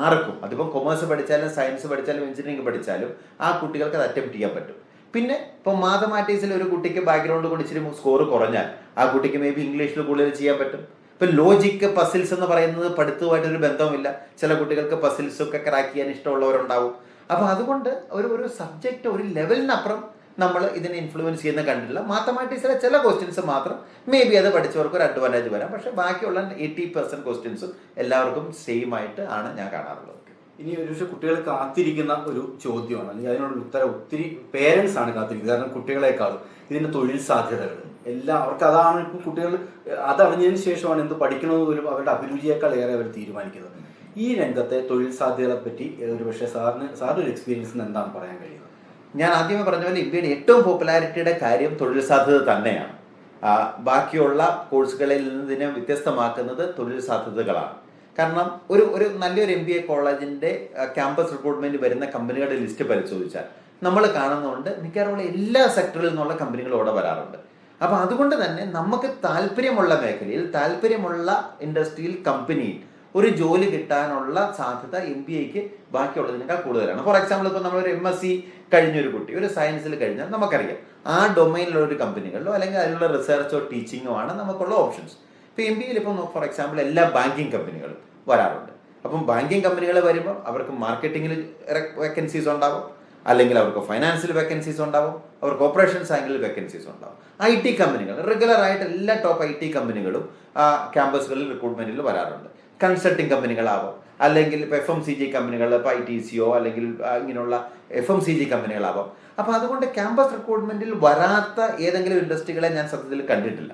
ആർക്കും, അതിപ്പോൾ കൊമേഴ്സ് പഠിച്ചാലും സയൻസ് പഠിച്ചാലും എഞ്ചിനീയറിംഗ് പഠിച്ചാലും ആ കുട്ടികൾക്ക് അത് അറ്റംപ്റ്റ് ചെയ്യാൻ പറ്റും. പിന്നെ ഇപ്പോൾ മാത്തമാറ്റിക്സിൽ ഒരു കുട്ടിക്ക് ബാക്ക്ഗ്രൗണ്ട് കൊണ്ട് ഇച്ചിരി സ്കോർ കുറഞ്ഞാൽ ആ കുട്ടിക്ക് മേ ബി ഇംഗ്ലീഷിൽ കൂടുതൽ ചെയ്യാൻ പറ്റും. ഇപ്പം ലോജിക്ക്, പസിൽസ് എന്ന് പറയുന്നത് പഠിത്തവുമായിട്ടൊരു ബന്ധവുമില്ല. ചില കുട്ടികൾക്ക് പസിൽസൊക്കെ ക്രാക്ക് ചെയ്യാൻ ഇഷ്ടമുള്ളവരുണ്ടാവും. അപ്പോൾ അതുകൊണ്ട് ഒരു സബ്ജക്റ്റ് ഒരു ലെവലിനപ്പുറം നമ്മൾ ഇതിനെ ഇൻഫ്ലുവൻസ് ചെയ്യുന്ന കണ്ടിട്ടില്ല. മാത്തമാറ്റിക്സിലെ ചില ക്വസ്റ്റ്യൻസ് മാത്രം മേ ബി അത് പഠിച്ചവർക്ക് ഒരു അഡ്വാൻറ്റേജ് വരാം. പക്ഷേ ബാക്കിയുള്ള 80% ക്വസ്റ്റ്യൻസും എല്ലാവർക്കും സെയിം ആയിട്ട് ആണ് ഞാൻ കാണാറുള്ളത്. ഇനി ഒരു പക്ഷേ കുട്ടികൾ കാത്തിരിക്കുന്ന ഒരു ചോദ്യമാണ്, അല്ലെങ്കിൽ അതിനോട് ഉത്തരം ഒത്തിരി പേരൻസ് ആണ് കാത്തിരിക്കുന്നത്. കാരണം കുട്ടികളെക്കാളും ഇതിൻ്റെ തൊഴിൽ സാധ്യതകൾ എല്ലാം അവർക്ക് അതാണ്. ഇപ്പം കുട്ടികൾ അതറിഞ്ഞതിന് ശേഷമാണ് എന്ത് പഠിക്കണമെന്ന് പോലും അവരുടെ അഭിരുചിയേക്കാൾ ഏറെ അവർ തീരുമാനിക്കുന്നത്. ഈ രംഗത്തെ തൊഴിൽ സാധ്യതകളെ പറ്റി ഒരു പക്ഷേ സാറിന് എക്സ്പീരിയൻസിന് എന്താണ് പറയാൻ കഴിയുന്നത്? ഞാൻ ആദ്യമേ പറഞ്ഞ പോലെ ഇന്ത്യയുടെ ഏറ്റവും പോപ്പുലാരിറ്റിയുടെ കാര്യം തൊഴിൽ സാധ്യത തന്നെയാണ്. ബാക്കിയുള്ള കോഴ്സുകളിൽ നിന്നതിനെ വ്യത്യസ്തമാക്കുന്നത് തൊഴിൽ സാധ്യതകളാണ്. കാരണം ഒരു നല്ലൊരു MBA കോളേജിൻ്റെ ക്യാമ്പസ് റിക്രൂട്ട്മെൻറ്റ് വരുന്ന കമ്പനികളുടെ ലിസ്റ്റ് പരിശോധിച്ചാൽ നമ്മൾ കാണുന്നുണ്ട് മിക്കവാറും എല്ലാ സെക്ടറിൽ നിന്നുള്ള കമ്പനികൾ ഇവിടെ വരാറുണ്ട്. അപ്പോൾ അതുകൊണ്ട് തന്നെ നമുക്ക് താല്പര്യമുള്ള മേഖലയിൽ, താല്പര്യമുള്ള ഇൻഡസ്ട്രിയിൽ, കമ്പനിയിൽ ഒരു ജോലി കിട്ടാനുള്ള സാധ്യത MBAക്ക് ബാക്കിയുള്ളതിനേക്കാൾ കൂടുതലാണ്. ഫോർ എക്സാമ്പിൾ, ഇപ്പോൾ നമ്മളൊരു MSc കഴിഞ്ഞൊരു കുട്ടി ഒരു സയൻസിൽ കഴിഞ്ഞാൽ നമുക്കറിയാം ആ ഡൊമൈനിലുള്ള ഒരു കമ്പനികളിലോ അല്ലെങ്കിൽ അതിലുള്ള റിസർച്ചോ ടീച്ചിങ്ങോ ആണ് നമുക്കുള്ള ഓപ്ഷൻസ്. ഇപ്പോൾ MBAയിൽ ഇപ്പോൾ ഫോർ എക്സാമ്പിൾ എല്ലാ ബാങ്കിങ് കമ്പനികളും വരാറുണ്ട്. അപ്പം ബാങ്കിങ് കമ്പനികൾ വരുമ്പോൾ അവർക്ക് മാർക്കറ്റിങ്ങിൽ വേക്കൻസീസ് ഉണ്ടാവും, അല്ലെങ്കിൽ അവർക്ക് ഫൈനാൻസിൽ വേക്കൻസീസ് ഉണ്ടാവും, അവർക്ക് ഓപ്പറേഷൻസ് ആംഗിളിൽ വേക്കൻസീസ് ഉണ്ടാവും. IT കമ്പനികൾ റെഗുലറായിട്ട് എല്ലാ ടോപ്പ് IT കമ്പനികളും ക്യാമ്പസുകളിൽ റിക്രൂട്ട്മെൻറ്റിൽ വരാറുണ്ട്. കൺസൾട്ടിങ് കമ്പനികളാവും, അല്ലെങ്കിൽ ഇപ്പോൾ FMCG കമ്പനികൾ, ഇപ്പോൾ ITCO അല്ലെങ്കിൽ ഇങ്ങനെയുള്ള FMCG കമ്പനികളാവാം. അപ്പോൾ അതുകൊണ്ട് ക്യാമ്പസ് റിക്രൂട്ട്മെൻറ്റിൽ വരാത്ത ഏതെങ്കിലും ഇൻഡസ്ട്രികളെ ഞാൻ സത്യത്തിൽ കണ്ടിട്ടില്ല.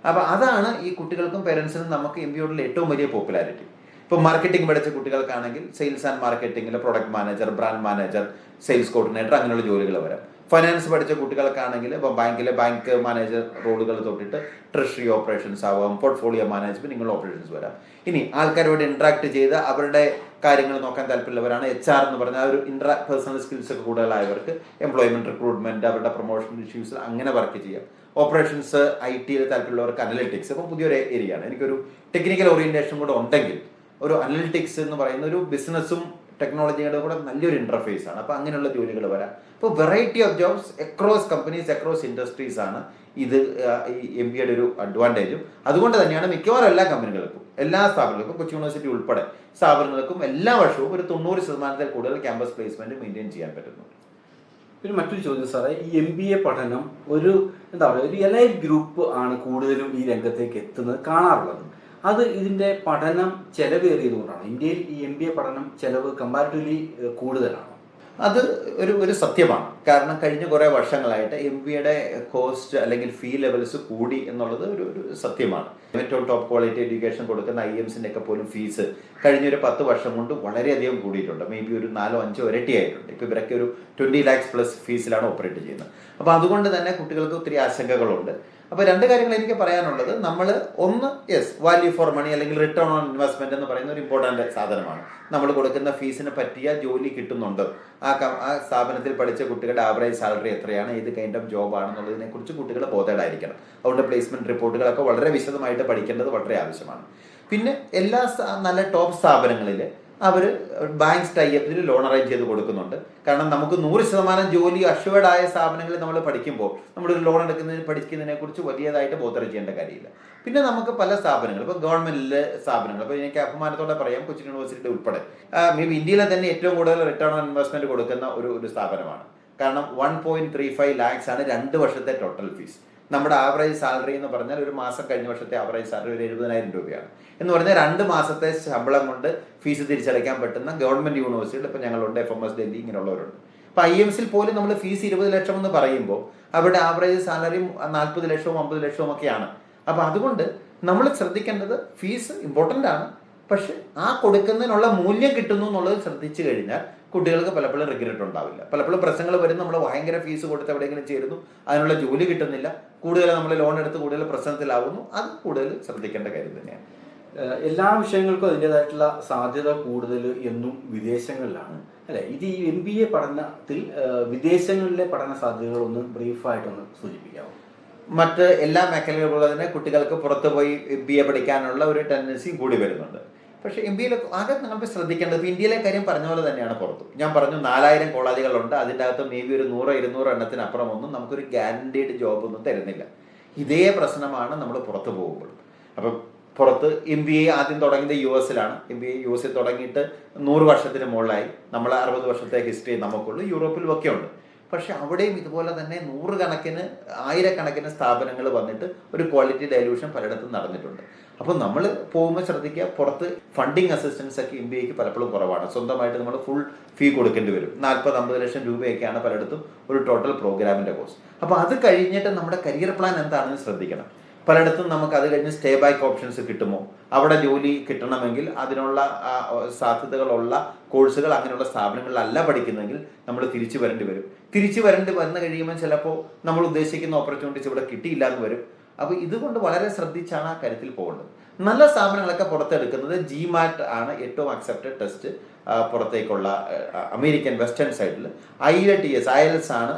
അപ്പോൾ അതാണ് ഈ കുട്ടികൾക്കും പേരൻസിനും നമുക്ക് MBAയോടുള്ള ഏറ്റവും വലിയ പോപ്പുലാരിറ്റി. ഇപ്പോൾ മാർക്കറ്റിംഗ് പഠിച്ച കുട്ടികൾക്കാണെങ്കിൽ സെയിൽസ് ആൻഡ് മാർക്കറ്റിംഗിൽ product manager, brand manager, sales coordinator അങ്ങനെയുള്ള ജോലികൾ വരാം. ഫൈനാൻസ് പഠിച്ച കുട്ടികൾക്കാണെങ്കിൽ ഇപ്പോൾ ബാങ്കിലെ ബാങ്ക് മാനേജർ റോളുകൾ തൊട്ടിട്ട് ട്രഷറി ഓപ്പറേഷൻസ് ആവാം, പോർട്ട്ഫോളിയോ മാനേജ്മെൻറ്റ് ഇങ്ങനെയുള്ള ഓപ്പറേഷൻസ് വരാം. ഇനി ആൾക്കാരോട് ഇൻട്രാക്ട് ചെയ്ത് അവരുടെ കാര്യങ്ങൾ നോക്കാൻ താല്പര്യമുള്ളവരാണ് HR എന്ന് പറഞ്ഞാൽ ഒരു പേഴ്സണൽ സ്കിൽസ് ഒക്കെ കൂടുതലായവർക്ക് എംപ്ലോയ്മെൻറ്റ് റിക്രൂട്ട്മെൻറ്റ്, അവരുടെ പ്രൊമോഷൻ ഇഷ്യൂസ് അങ്ങനെ വർക്ക് ചെയ്യാം. ഓപ്പറേഷൻസ് IT താല്പര്യമുള്ളവർക്ക് അനലിറ്റിക്സ്, അപ്പോൾ പുതിയൊരു ഏരിയയാണ്. എനിക്കൊരു ടെക്നിക്കൽ ഓറിയൻറ്റേഷൻ കൂടെ ഉണ്ടെങ്കിൽ ഒരു അനലിറ്റിക്സ് എന്ന് പറയുന്ന ഒരു ബിസിനസ്സും ടെക്നോളജിയുടെ കൂടെ നല്ലൊരു ഇൻ്റർഫേസ് ആണ്. അപ്പോൾ അങ്ങനെയുള്ള ജോലികൾ വരാം. അപ്പോൾ variety of jobs across companies, across industries ആണ് ഇത് ഈ MBA ഒരു അഡ്വാൻറ്റേജും. അതുകൊണ്ട് തന്നെയാണ് മിക്കവാറും എല്ലാ കമ്പനികൾക്കും, എല്ലാ സ്ഥാപനങ്ങൾക്കും, കൊച്ചി യൂണിവേഴ്സിറ്റി ഉൾപ്പെടെ സ്ഥാപനങ്ങൾക്കും എല്ലാ വർഷവും ഒരു 90% കൂടുതൽ ക്യാമ്പസ് പ്ലേസ്മെന്റ് മെയിൻറ്റെയിൻ ചെയ്യാൻ പറ്റുന്നു. പിന്നെ മറ്റൊരു ചോദ്യം സാറേ, ഈ MBA പഠനം ഒരു എന്താ പറയുക, ഒരു എലൈറ്റ് ഗ്രൂപ്പ് ആണ് കൂടുതലും ഈ രംഗത്തേക്ക് എത്തുന്നത് കാണാറുള്ളത്. അത് ഇതിന്റെ പഠനം ചെലവേറിയതുകൊണ്ടാണ്. ഇന്ത്യയിൽ ഈ MBA പഠനം ചെലവ് കമ്പാരിറ്റീവ്ലി കൂടുതലാണ്. അത് ഒരു സത്യമാണ്. കാരണം കഴിഞ്ഞ കുറേ വർഷങ്ങളായിട്ട് MBAയുടെ കോസ്റ്റ് അല്ലെങ്കിൽ ഫീ ലെവൽസ് കൂടി എന്നുള്ളത് ഒരു സത്യമാണ്. ഏറ്റവും ടോപ്പ് ക്വാളിറ്റി എഡ്യൂക്കേഷൻ കൊടുക്കുന്ന IIMസിൻ്റെ ഒക്കെ പോലും ഫീസ് കഴിഞ്ഞൊരു 10 വർഷം കൊണ്ട് വളരെയധികം കൂടിയിട്ടുണ്ട്. മേ ബി ഒരു 4-5 ഇരട്ടിയായിട്ടുണ്ട്. ഇപ്പോൾ ഇവരൊക്കെ ഒരു 20 lakhs പ്ലസ് ഫീസിലാണ് ഓപ്പറേറ്റ് ചെയ്യുന്നത്. അപ്പോൾ അതുകൊണ്ട് തന്നെ കുട്ടികൾക്ക് ഒത്തിരി ആശങ്കകളുണ്ട്. അപ്പോൾ 2 കാര്യങ്ങൾ എനിക്ക് പറയാനുള്ളത്. നമ്മൾ ഒന്ന്, വാല്യൂ ഫോർ മണി അല്ലെങ്കിൽ റിട്ടേൺ ഓൺ ഇൻവെസ്റ്റ്മെന്റ് എന്ന് പറയുന്ന ഒരു ഇമ്പോർട്ടൻ്റ് സാധനമാണ്. നമ്മൾ കൊടുക്കുന്ന ഫീസിന് പറ്റിയ ജോലി കിട്ടുന്നുണ്ട്, ആ സ്ഥാപനത്തിൽ പഠിച്ച കുട്ടികളുടെ ആവറേജ് സാലറി എത്രയാണ്, ഏത് കൈൻഡ് ഓഫ് ജോബ് ആണെന്നുള്ളതിനെ കുറിച്ച് കുട്ടികൾ ബോധേഡായിരിക്കണം. അതുകൊണ്ട് പ്ലേസ്മെന്റ് റിപ്പോർട്ടുകളൊക്കെ വളരെ വിശദമായിട്ട് പഠിക്കേണ്ടത് വളരെ ആവശ്യമാണ്. പിന്നെ എല്ലാ നല്ല ടോപ്പ് സ്ഥാപനങ്ങളിൽ അവർ ബാങ്ക് ടൈപ്പിൽ ലോൺ അറേഞ്ച് ചെയ്ത് കൊടുക്കുന്നുണ്ട്. കാരണം നമുക്ക് 100% ജോലി അഷ്വേർഡ് ആയ സ്ഥാപനങ്ങളിൽ നമ്മൾ പഠിക്കുമ്പോൾ നമ്മളൊരു ലോൺ പഠിക്കുന്നതിനെ കുറിച്ച് വലിയതായിട്ട് ബോധർ ചെയ്യേണ്ട കാര്യമില്ല. പിന്നെ നമുക്ക് പല സ്ഥാപനങ്ങൾ, ഇപ്പോൾ ഗവൺമെന്റിലെ സ്ഥാപനങ്ങൾ, ഇപ്പോൾ എനിക്ക് അഭിമാനത്തോടെ പറയാം കൊച്ചിൻ യൂണിവേഴ്സിറ്റി ഉൾപ്പെടെ മേ ബി ഇന്ത്യയിലെ തന്നെ ഏറ്റവും കൂടുതൽ റിട്ടേൺ ഓൺ ഇൻവെസ്റ്റ്മെന്റ് കൊടുക്കുന്ന ഒരു സ്ഥാപനമാണ്. കാരണം 1.35 lakhs ആണ് 2 വർഷത്തെ ടോട്ടൽ ഫീസ്. നമ്മുടെ ആവറേജ് സാലറി എന്ന് പറഞ്ഞാൽ ഒരു മാസം കഴിഞ്ഞ വർഷത്തെ ആവറേജ് സാലറി ഒരു 70,000 രൂപയാണ്. എന്ന് പറഞ്ഞാൽ 2 മാസത്തെ ശമ്പളം കൊണ്ട് ഫീസ് തിരിച്ചടയ്ക്കാൻ പറ്റുന്ന ഗവൺമെന്റ് യൂണിവേഴ്സിറ്റികൾ ഇപ്പോൾ ഞങ്ങളുണ്ട്, FMS ഡൽഹി ഇങ്ങനെയുള്ളവരുണ്ട്. അപ്പോൾ IIMസിൽ പോലും നമ്മൾ ഫീസ് 20 ലക്ഷം എന്ന് പറയുമ്പോൾ അവരുടെ ആവറേജ് സാലറി 40 ലക്ഷവും 50 ലക്ഷവും ഒക്കെയാണ്. അപ്പോൾ അതുകൊണ്ട് നമ്മൾ ശ്രദ്ധിക്കേണ്ടത് ഫീസ് ഇമ്പോർട്ടൻ്റ് ആണ്, പക്ഷെ ആ കൊടുക്കുന്നതിനുള്ള മൂല്യം കിട്ടുന്നു എന്നുള്ളത് ശ്രദ്ധിച്ചു കഴിഞ്ഞാൽ കുട്ടികൾക്ക് പലപ്പോഴും റിഗ്രറ്റ് ഉണ്ടാവില്ല. പലപ്പോഴും പ്രശ്നങ്ങൾ വരും, നമ്മൾ ഭയങ്കര ഫീസ് കൊടുത്ത് എവിടെയെങ്കിലും ചേരുന്നു, അതിനുള്ള ജോലി കിട്ടുന്നില്ല, കൂടുതൽ നമ്മൾ ലോൺ എടുത്ത് കൂടുതൽ പ്രശ്നത്തിലാവുന്നു. അത് കൂടുതൽ ശ്രദ്ധിക്കേണ്ട കാര്യം തന്നെയാണ്. എല്ലാ വിഷയങ്ങൾക്കും അതിൻ്റെതായിട്ടുള്ള സാധ്യത കൂടുതൽ എന്നും വിദേശങ്ങളിലാണ് അല്ലെ. ഇത് ഈ MBA പഠനത്തിൽ വിദേശങ്ങളിലെ പഠന സാധ്യതകളൊന്ന് ബ്രീഫായിട്ടൊന്ന് സൂചിപ്പിക്കാമോ? മറ്റ് എല്ലാ മേഖലകളിലുള്ള തന്നെ കുട്ടികൾക്ക് പുറത്തു പോയി MBA പഠിക്കാനുള്ള ഒരു ടെൻഡൻസി കൂടി വരുന്നുണ്ട്. പക്ഷേ MBAയിൽ ആകെ നിങ്ങൾക്ക് ശ്രദ്ധിക്കേണ്ടത്, ഇപ്പോൾ ഇന്ത്യയിലെ കാര്യം പറഞ്ഞ പോലെ തന്നെയാണ് പുറത്തും. ഞാൻ പറഞ്ഞു 4000 കോളേജുകളുണ്ട്, അതിൻ്റെ അകത്ത് മേ ബി ഒരു 100-200 എണ്ണത്തിനപ്പുറം ഒന്നും നമുക്കൊരു ഗ്യാരണ്ടീഡ് ജോബ് ഒന്നും തരുന്നില്ല. ഇതേ പ്രശ്നമാണ് നമ്മൾ പുറത്ത് പോകുമ്പോൾ. അപ്പം പുറത്ത് MBA ആദ്യം തുടങ്ങിയത് US-ലാണ്. MBA US-ൽ തുടങ്ങിയിട്ട് 100 വർഷത്തിന് മുകളിലായി. നമ്മൾ 60 വർഷത്തെ ഹിസ്റ്ററി നമുക്കുള്ളൂ. യൂറോപ്പിലും ഒക്കെ ഉണ്ട്. പക്ഷെ അവിടെയും ഇതുപോലെ തന്നെ 100 കണക്കിന് 1000 കണക്കിന് സ്ഥാപനങ്ങൾ വന്നിട്ട് ഒരു ക്വാളിറ്റി ഡൈലൂഷൻ പലയിടത്തും നടന്നിട്ടുണ്ട്. അപ്പോൾ നമ്മൾ പോകുമ്പോൾ ശ്രദ്ധിക്കുക, പുറത്ത് ഫണ്ടിങ് അസിസ്റ്റൻസ് ഒക്കെ MBAക്ക് പലപ്പോഴും കുറവാണ്. സ്വന്തമായിട്ട് നമ്മൾ ഫുൾ ഫീ കൊടുക്കേണ്ടി വരും. 40-50 ലക്ഷം രൂപയൊക്കെയാണ് പലയിടത്തും ഒരു ടോട്ടൽ പ്രോഗ്രാമിൻ്റെ കോഴ്സ്. അപ്പോൾ അത് കഴിഞ്ഞിട്ട് നമ്മുടെ കരിയർ പ്ലാൻ എന്താണെന്ന് ശ്രദ്ധിക്കണം. പലയിടത്തും നമുക്ക് അത് കഴിഞ്ഞ് സ്റ്റേ ബാക്ക് ഓപ്ഷൻസ് കിട്ടുമോ, അവിടെ ജോലി കിട്ടണമെങ്കിൽ അതിനുള്ള സാധ്യതകളുള്ള കോഴ്സുകൾ അങ്ങനെയുള്ള സ്ഥാപനങ്ങളിലല്ല പഠിക്കുന്നെങ്കിൽ നമ്മൾ തിരിച്ചു വരേണ്ടി വന്നു കഴിയുമ്പോൾ ചിലപ്പോൾ നമ്മൾ ഉദ്ദേശിക്കുന്ന ഓപ്പർച്യൂണിറ്റീസ് ഇവിടെ കിട്ടിയില്ല എന്ന് വരും. അപ്പോൾ ഇതുകൊണ്ട് വളരെ ശ്രദ്ധിച്ചാണ് ആ കാര്യത്തിൽ പോകേണ്ടത്. നല്ല സ്ഥാപനങ്ങളൊക്കെ പുറത്തെടുക്കുന്നത് GMAT ആണ് ഏറ്റവും അക്സെപ്റ്റഡ് ടെസ്റ്റ് പുറത്തേക്കുള്ള അമേരിക്കൻ വെസ്റ്റേൺ സൈഡിൽ. IELTS ആണ്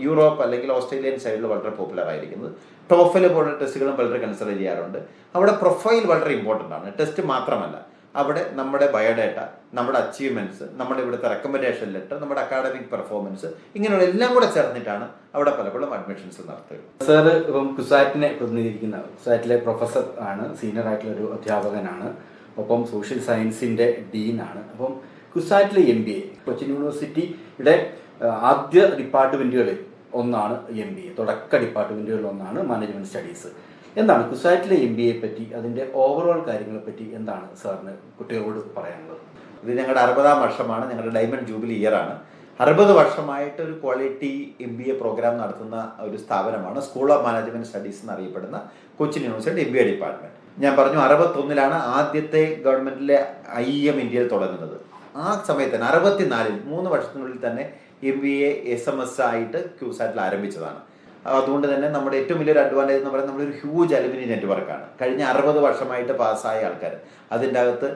യൂറോപ്പ് അല്ലെങ്കിൽ ഓസ്ട്രേലിയൻ സൈഡിൽ വളരെ പോപ്പുലർ ആയിരിക്കുന്നത്. TOEFL പോലുള്ള ടെസ്റ്റുകളും വളരെ കൺസിഡർ ചെയ്യാറുണ്ട്. അവിടെ പ്രൊഫൈൽ വളരെ ഇമ്പോർട്ടൻ്റ് ആണ്. ടെസ്റ്റ് മാത്രമല്ല, അവിടെ നമ്മുടെ ബയോഡേറ്റ, നമ്മുടെ അച്ചീവ്മെന്റ്സ്, നമ്മുടെ ഇവിടുത്തെ റെക്കമെൻഡേഷൻ ലെറ്റർ, നമ്മുടെ അക്കാഡമിക് പെർഫോമൻസ്, ഇങ്ങനെയുള്ള എല്ലാം കൂടെ ചേർന്നിട്ടാണ് അവിടെ പലപ്പോഴും അഡ്മിഷൻസ് നടത്തുക. സാർ ഇപ്പം കുസാറ്റിനെ പ്രതിനിധീകരിക്കുന്ന കുസാറ്റിലെ പ്രൊഫസർ ആണ്, സീനിയർ ആയിട്ടുള്ള ഒരു അധ്യാപകനാണ്, ഒപ്പം സോഷ്യൽ സയൻസിന്റെ ഡീനാണ്. അപ്പം കുസാറ്റിലെ MBA കൊച്ചിൻ യൂണിവേഴ്സിറ്റിയുടെ ആദ്യ ഡിപ്പാർട്ട്മെന്റുകളിൽ ഒന്നാണ് MBA, തുടക്ക ഡിപ്പാർട്ട്മെന്റുകളിൽ ഒന്നാണ് മാനേജ്മെന്റ് സ്റ്റഡീസ്. എന്താണ് കുസാറ്റിലെ MBA പറ്റി, അതിന്റെ ഓവറോൾ കാര്യങ്ങളെ പറ്റി എന്താണ് സാറിന് കുട്ടികളോട് പറയാനുള്ളത്? ഇത് ഞങ്ങളുടെ 60ാം വർഷമാണ്, ഞങ്ങളുടെ ഡയമണ്ട് ജൂബിലി ഇയർ ആണ്. 60 വർഷമായിട്ട് ഒരു ക്വാളിറ്റി MBA പ്രോഗ്രാം നടത്തുന്ന ഒരു സ്ഥാപനമാണ് സ്കൂൾ ഓഫ് മാനേജ്മെന്റ് സ്റ്റഡീസ് എന്നറിയപ്പെടുന്ന കൊച്ചിൻ യൂണിവേഴ്സിറ്റി MBA ഡിപ്പാർട്ട്മെന്റ്. ഞാൻ പറഞ്ഞു 61-ലാണ് ആദ്യത്തെ ഗവൺമെന്റിലെ IIM ഇന്ത്യയിൽ തുടങ്ങുന്നത്. ആ സമയത്ത് തന്നെ 64-ൽ 3 വർഷത്തിനുള്ളിൽ തന്നെ MBA SMS ആയിട്ട് ക്യൂസാറ്റിൽ ആരംഭിച്ചതാണ്. അതുകൊണ്ട് തന്നെ നമ്മുടെ ഏറ്റവും വലിയൊരു അഡ്വാൻറ്റേജ് എന്ന് പറയുന്നത് നമ്മളൊരു ഹ്യൂജ് അലുമിനി നെറ്റ്വർക്കാണ്. കഴിഞ്ഞ 60 വർഷമായിട്ട് പാസ്സായ ആൾക്കാർ, അതിൻ്റെ അകത്ത്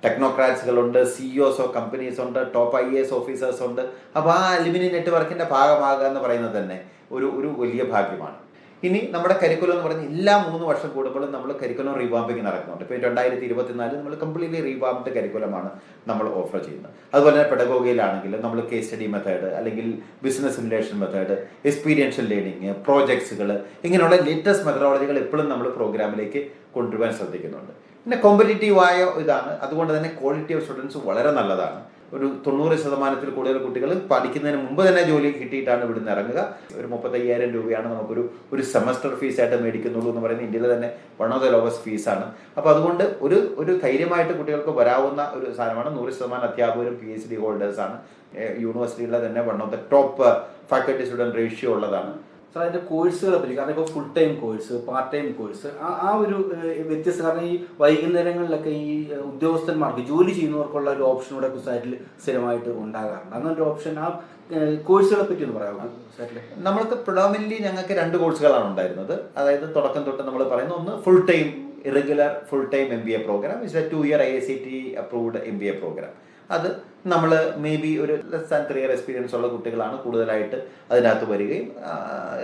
ടെക്നോക്രാറ്റ്സുകളുണ്ട്, CEOs ഓഫ് കമ്പനീസ് ഉണ്ട്, ടോപ്പ് IAS ഓഫീസേഴ്സ് ഉണ്ട്. അപ്പോൾ ആ അലുമിനി നെറ്റ്വർക്കിൻ്റെ ഭാഗമാകുക എന്ന് പറയുന്നത് തന്നെ ഒരു വലിയ ഭാഗ്യമാണ്. ഇനി നമ്മുടെ കരിക്കുലം എന്ന് പറഞ്ഞാൽ എല്ലാ 3 വർഷം കൂടുമ്പോഴും നമ്മൾ കരിക്കുലം റീവാമ്പിങ് നടക്കുന്നുണ്ട്. ഇപ്പോൾ 2024 നമ്മൾ കംപ്ലീറ്റ്ലി റീവാംപ്ഡ് കരിക്കുലമാണ് നമ്മൾ ഓഫർ ചെയ്യുന്നത്. അതുപോലെ തന്നെ പെഡഗോഗിയിലാണെങ്കിലും നമ്മൾ കേസ് സ്റ്റഡി മെത്തേഡ്, അല്ലെങ്കിൽ business simulation method, experiential learning, പ്രോജക്ട്സുകൾ, ഇങ്ങനെയുള്ള ലേറ്റസ്റ്റ് മെത്തഡോളജികൾ എപ്പോഴും നമ്മൾ പ്രോഗ്രാമിലേക്ക് കൊണ്ടുവരാൻ ശ്രദ്ധിക്കുന്നുണ്ട്. പിന്നെ കോമ്പറ്റീറ്റീവായ ഇതാണ്, അതുകൊണ്ട് തന്നെ ക്വാളിറ്റി ഓഫ് സ്റ്റുഡൻസ് വളരെ നല്ലതാണ്. ഒരു 90% കൂടുതൽ കുട്ടികൾ പഠിക്കുന്നതിന് മുമ്പ് തന്നെ ജോലി കിട്ടിയിട്ടാണ് ഇവിടുന്ന് ഇറങ്ങുക. ഒരു 35,000 രൂപയാണ് നമുക്കൊരു സെമസ്റ്റർ ഫീസായിട്ട് മേടിക്കുന്നുള്ളൂ എന്ന് പറയുന്നത് ഇന്ത്യയിലെ തന്നെ വൺ ഓഫ് ദ ലോവസ്റ്റ് ഫീസാണ്. അപ്പോൾ അതുകൊണ്ട് ഒരു ധൈര്യമായിട്ട് കുട്ടികൾക്ക് വരാവുന്ന ഒരു സാധനമാണ്. 100% അധ്യാപകരും PhD ഹോൾഡേഴ്സാണ്. യൂണിവേഴ്സിറ്റിയിലെ തന്നെ one of the top faculty student ratio ഉള്ളതാണ്. സാർ, അതിൻ്റെ കോഴ്സുകളെ പറ്റി, കാരണം ഇപ്പോൾ full time course, part time course, ആ ഒരു വ്യത്യസ്ത, കാരണം ഈ വൈകുന്നേരങ്ങളിലൊക്കെ ഈ ഉദ്യോഗസ്ഥന്മാർക്ക് ജോലി ചെയ്യുന്നവർക്കുള്ള ഒരു ഓപ്ഷൻ കൂടെ കുസാറ്റിൽ സ്ഥിരമായിട്ട് ഉണ്ടാകാറുണ്ട്. അങ്ങനൊരു ഓപ്ഷൻ ആ കോഴ്സുകളെ പറ്റി ഒന്ന് പറയാമോ കുസാറ്റിൽ? നമ്മൾക്ക് പ്രൊഡോമിനൻ്റ്ലി ഞങ്ങൾക്ക് 2 കോഴ്സുകളാണ് ഉണ്ടായിരുന്നത്. അതായത് തുടക്കം തൊട്ട് നമ്മൾ പറയുന്ന ഒന്ന് full time irregular full time MBA program, is a 2-year IICT approved MBA program. അത് നമ്മൾ മേ ബി ഒരു ലെസ് ദാൻ 3 year എക്സ്പീരിയൻസ് ഉള്ള കുട്ടികളാണ് കൂടുതലായിട്ട് അതിനകത്ത് വരികയും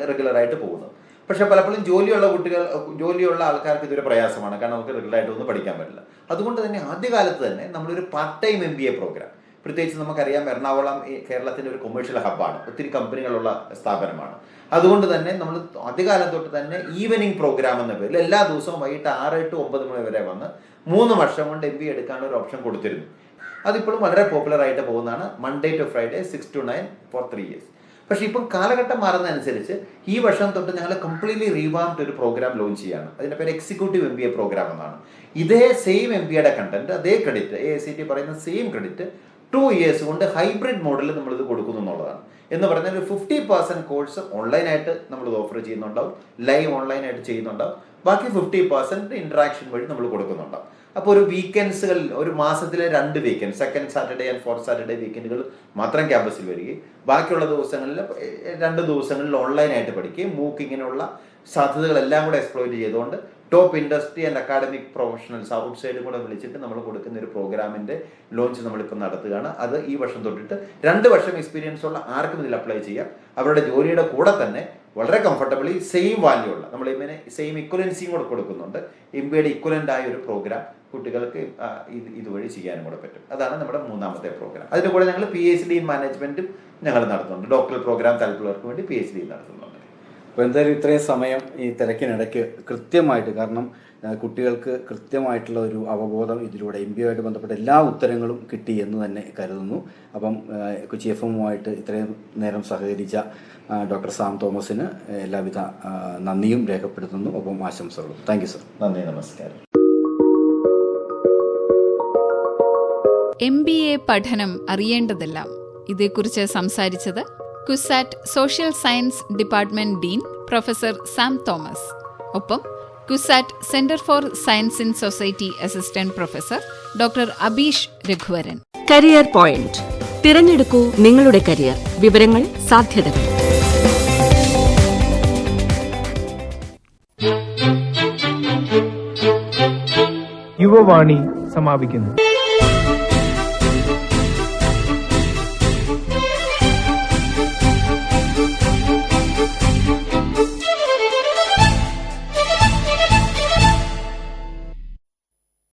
റെഗുലറായിട്ട് പോകുന്നത്. പക്ഷേ പലപ്പോഴും ജോലിയുള്ള ആൾക്കാർക്ക് ഇതൊരു പ്രയാസമാണ്, കാരണം നമുക്ക് റെഗുലറായിട്ട് ഒന്നും പഠിക്കാൻ പറ്റില്ല. അതുകൊണ്ട് തന്നെ ആദ്യകാലത്ത് തന്നെ നമ്മളൊരു പാർട്ട് ടൈം MBA പ്രോഗ്രാം, പ്രത്യേകിച്ച് നമുക്കറിയാം എറണാകുളം കേരളത്തിൻ്റെ ഒരു കൊമേഴ്ഷ്യൽ ഹബ്ബാണ്, ഒത്തിരി കമ്പനികളുള്ള സ്ഥാപനമാണ്. അതുകൊണ്ട് തന്നെ നമ്മൾ ആദ്യകാലം തൊട്ട് തന്നെ ഈവനിങ് പ്രോഗ്രാം എന്ന പേരിൽ എല്ലാ ദിവസവും വൈകിട്ട് 6 to 9 മണി വരെ വന്ന് 3 വർഷം കൊണ്ട് MBA എടുക്കാനുള്ള ഒരു ഓപ്ഷൻ കൊടുത്തിരുന്നു. അതിപ്പോഴും വളരെ പോപ്പുലർ ആയിട്ട് പോകുന്നതാണ്. Monday to Friday 6 to 9 for 3 years. പക്ഷേ ഇപ്പം കാലഘട്ടം മാറുന്നതനുസരിച്ച് ഈ വർഷം തൊട്ട് ഞങ്ങൾ കംപ്ലീറ്റ്ലി റീവാംപ്ഡ് ഒരു പ്രോഗ്രാം ലോഞ്ച് ചെയ്യാണ്. അതിൻ്റെ പേര് എക്സിക്യൂട്ടീവ് MBA പ്രോഗ്രാം എന്നാണ്. ഇതേ സെയിം MBAയുടെ കണ്ടന്റ്, അതേ ക്രെഡിറ്റ്, AICT പറയുന്ന സെയിം ക്രെഡിറ്റ് 2 years കൊണ്ട് ഹൈബ്രിഡ് മോഡലിൽ നമ്മളിത് കൊടുക്കുന്നു എന്നുള്ളതാണ്. എന്ന് പറഞ്ഞാൽ ഒരു 50% കോഴ്സ് ഓൺലൈനായിട്ട് നമ്മളിത് ഓഫർ ചെയ്യുന്നുണ്ടാവും, ലൈവ് ഓൺലൈനായിട്ട് ചെയ്യുന്നുണ്ടാവും, ബാക്കി 50% ഇൻട്രാക്ഷൻ വഴി നമ്മൾ കൊടുക്കുന്നുണ്ടാവും. അപ്പോൾ ഒരു വീക്കെൻഡ്സുകളിൽ, ഒരു മാസത്തിലെ 2 weekend, second Saturday and fourth Saturday വീക്കെൻഡുകൾ മാത്രം ക്യാമ്പസിൽ വരികയും ബാക്കിയുള്ള ദിവസങ്ങളിൽ 2 ദിവസങ്ങളിൽ ഓൺലൈനായിട്ട് പഠിക്കുകയും മൂക്കിങ്ങിനുള്ള സാധ്യതകളെല്ലാം കൂടെ എക്സ്പ്ലോയിറ്റ് ചെയ്തുകൊണ്ട് top industry and academic professionals out സൈഡും കൂടെ വിളിച്ചിട്ട് നമ്മൾ കൊടുക്കുന്ന ഒരു പ്രോഗ്രാമിൻ്റെ ലോഞ്ച് നമ്മളിപ്പോൾ നടത്തുകയാണ്. അത് ഈ വർഷം തൊട്ടിട്ട് 2 വർഷം എക്സ്പീരിയൻസ് ഉള്ള ആർക്കും ഇതിൽ അപ്ലൈ ചെയ്യാം. അവരുടെ ജോലിയുടെ കൂടെ തന്നെ വളരെ കംഫർട്ടബിളി സെയിം വാല്യൂ ഉള്ള, നമ്മൾ ഇതിനെ സെയിം ഇക്വലൻസിയും കൂടെ കൊടുക്കുന്നുണ്ട്. MBAയുടെ ഇക്വലൻ്റ് ആയ ഒരു പ്രോഗ്രാം കുട്ടികൾക്ക് ഇതുവഴി ചെയ്യാനും കൂടെ പറ്റും. അതാണ് നമ്മുടെ 3ാമത്തെ പ്രോഗ്രാം. അതിൻ്റെ കൂടെ ഞങ്ങൾ PhD ഇൻ മാനേജ്മെൻറ്റും ഞങ്ങൾ നടത്തുന്നുണ്ട്. ഡോക്ടറൽ പ്രോഗ്രാം താല്പര്യമുള്ളവർക്ക് വേണ്ടി PhD നടത്തുന്നുണ്ട്. അപ്പോൾ എന്തായാലും ഇത്രയും സമയം ഈ തിരക്കിനിടയ്ക്ക് കൃത്യമായിട്ട്, കാരണം കുട്ടികൾക്ക് കൃത്യമായിട്ടുള്ള ഒരു അവബോധം ഇതിലൂടെ MBAയുമായിട്ട് ബന്ധപ്പെട്ട എല്ലാ ഉത്തരങ്ങളും കിട്ടി എന്ന് തന്നെ കരുതുന്നു. അപ്പം കൊച്ചി FM-ഉമായിട്ട് ഇത്രയും നേരം സഹകരിച്ച ഡോക്ടർ സാം തോമസിന് എല്ലാവിധ നന്ദിയും രേഖപ്പെടുത്തുന്നു, ഒപ്പം ആശംസകളും. Thank you sir. നന്ദി, നമസ്കാരം. MBA പഠനം അറിയേണ്ടതെല്ലാം, ഇതേക്കുറിച്ച് സംസാരിച്ചത് CUSAT social science department dean professor Sam Thomas, ഒപ്പം CUSAT centre for science in society assistant professor doctor Abeesh Raghuvaran. Career point. തിരഞ്ഞെടുക്കൂ നിങ്ങളുടെ കരിയർ. വിവരങ്ങൾ, സാധ്യതകൾ. യുവവാണി സമാപിക്കുന്നു.